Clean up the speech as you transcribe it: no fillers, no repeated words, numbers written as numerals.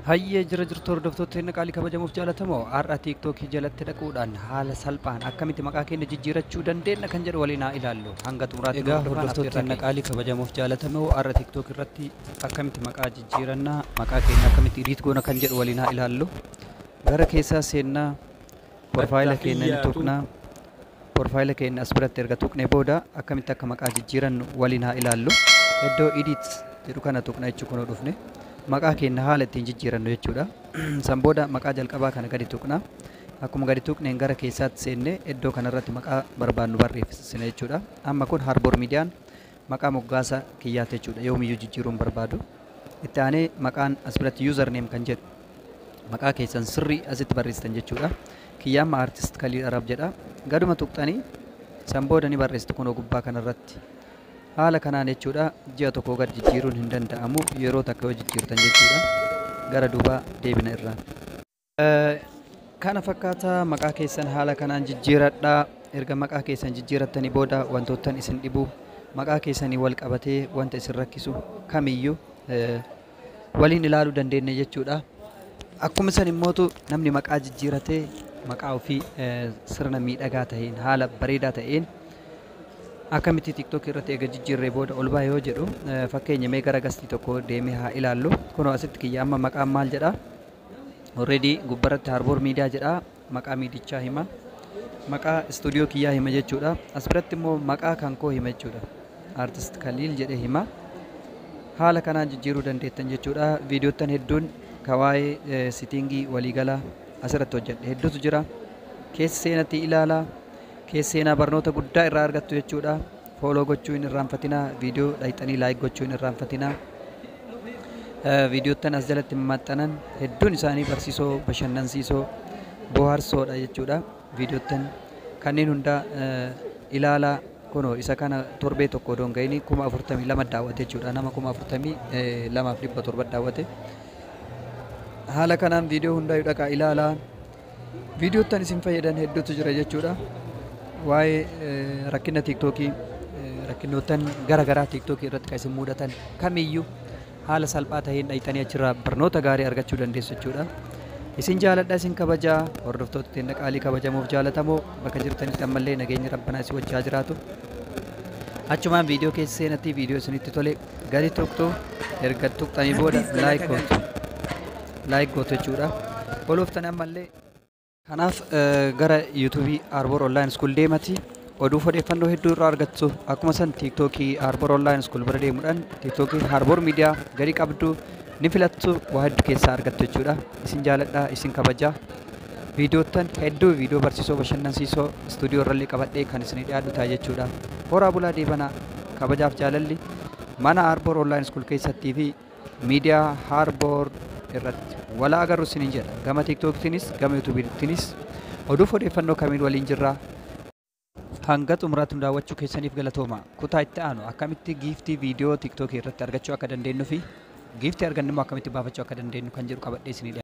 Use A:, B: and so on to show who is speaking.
A: Hayyee jira jirtu hordoftoota inni qaalii kabajamuuf jaalatamoo har'a tiiktookii jalatti dhaquudhaan haala salphaan akkamitti maqaa keenya jijjiirachuu dandeenya kan jedhu waliin haa ilaallu. Hanga xumuraatti
B: Egaa hordoftoota inni qaalii kabajamuuf jaalatamoo har'a tiiktookii irratti akkamitti maqaa jijjiirannaa maqaa keenya akkamitti edit goona kan jedhu waliin haa ilaallu. Gara keessaa seennaa porfaayila keenya ni tuqnaa. Porfaayila keenya as biratti erga tuqnee booda akkamitti akka maqaa jijjiirannu waliin haa ilaallu. Iddoo edit jedhu kana tuqna jechuu kunoo dhufne. Maqaa keenya haala ittiin jijjiirannu jechuudha. San booda maqaa jalqabaa kana gadi tuqna. Akkuma gadi tuqneen gara keessaatti seennee iddoo kanarratti maqaa barbaannu barreessina jechuudha. Amma kun Harbour Miidiyaan maqaa moggaasa kiyyaati jechuudha. Yoomiyyuu jijjiiruun barbaadu. Itti aanee maqaan as biratti username kan jedhu maqaa keessan sirrii asitti barreessitan jechuudha. Kiyyaamma artist Khalil Arab jedha. Gaduma tuqxanii san booda ni barreessitu kunoo gubbaa kanarratti. Haala kanaan jechuudha ji'a tokko gad jijjiiruun hin danda'amu yeroo takka yoo jijjiirtan jechuudha. Gara duubaa deebina irraa. Kana fakkaata maqaa keessan haala kanaan jijjiiradhaa. Erga maqaa keessan jijjiirattanii booda wantoottan isin dhibu maqaa keessanii wal qabatee wanta isin rakkisu kamiyyuu waliin ilaaluu dandeenya jechuudha. Akkuma san immootu namni maqaa jijjiiratee maqaa ofii sirna miidhagaa ta'een haala bareedaa ta'een akkamitti TikTok irratti eega jijjiirree booda ol ba'ee yoo jedhu fakkeenya mee gara gastii tokko deemee haa ilaallu. Kunoo asitti kiyya amma maqaan maal jedha? Already gubbarratti Harbour Miidiyaa jedha. Maqaa miidichaa hima. Maqaa istuudiyoo kiyyaa hima jechuudha. As biratti immoo maqaa kan koo hima jechuudha. Artist Khalil jedhee hima. Haala kanaan jijjiiruu dandeettan jechuudha. Viidiyoottan hedduun kawaa'ee sitingii waliigalaa asirratti hojjedhe hedduutu jira. Keessa seenatti ilaalaa. Keessa seenaa barnoota guddaa irraa argattu jechuudha. Fooloo gochuu hin irraanfatinaa. Viidiyoo dhayxanii laayik gochuu hin irraanfatinaa. Viidiyoottan as jalatti maxxanan hedduun isaanii barsiisoo, bashannansiisoo, bohaarsoodha jechuudha. Viidiyoottan kanneen hundaa ilaalaa kunoo isa kana torbee tokko odoon ga'ini 42,000 daawwate jechuudha. Nama 42,700 daawwate. Haala kanaan viidiyoo hundaa dhaqaa ilaalaa. Viidiyoottan isin fayyadan hedduutu jira jechuudha. Waa'ee rakkina TikTokii rakkinoottan gara garaa TikTokii irratti kan isin mudatan kamiyyuu haala salphaa ta'een dhayxanii achirraa barnoota gaarii argachuu dandeessu jechuudha. Isin jaaladha isin kabajaa hordoftoota teenya qaalii kabajamuuf jaalatamoo bakka jirtanitti ammallee nageenyi rabbanaa isin wajjin jiraatu. Achumaan viidiyoo keessa seenatti viidiyoo isinitti tole gadi tuqxu erga tuqxanii booda laayik gootu jechuudha. Olooftani ammallee kanaaf gara YouTube Harbour Online School deemati oduuf odeeffannoo hedduu irraa argattu. Akkuma san TikTokii Harbour Online School bira deemuudhaan TikTokii Harbour Miidiyaa gadi qabdu ni filattu waa hedduu keessaa argattu jechuudha. Isin jaaladha isin kabajaa. Viidiyoottan hedduu viidiyoo barsiisoo bashannansiisoo istuudiyoo irrallee qabadhee kan isin dhiyaadhu ta'a jechuudha. Horaa bulaa deebanaa kabajaaf jaalalli mana Harbour Online School keessattii fi miidiyaa Harbour irratti walaa agarru isiniin jedha. Gama TikToktiinis gama YouTubeettiinis oduuf odeeffannoo kamiin waliin jirra. Hanga xumuraatti daawwachuu keessaniif galatooma. Kutaa itti aanu akkamitti giiftii viidiyoo TikTok irratti argachuu akka dandeenyu fi giiftii argannu immoo akkamitti baafachuu akka dandeenyu kan jedhu qabadhee isinii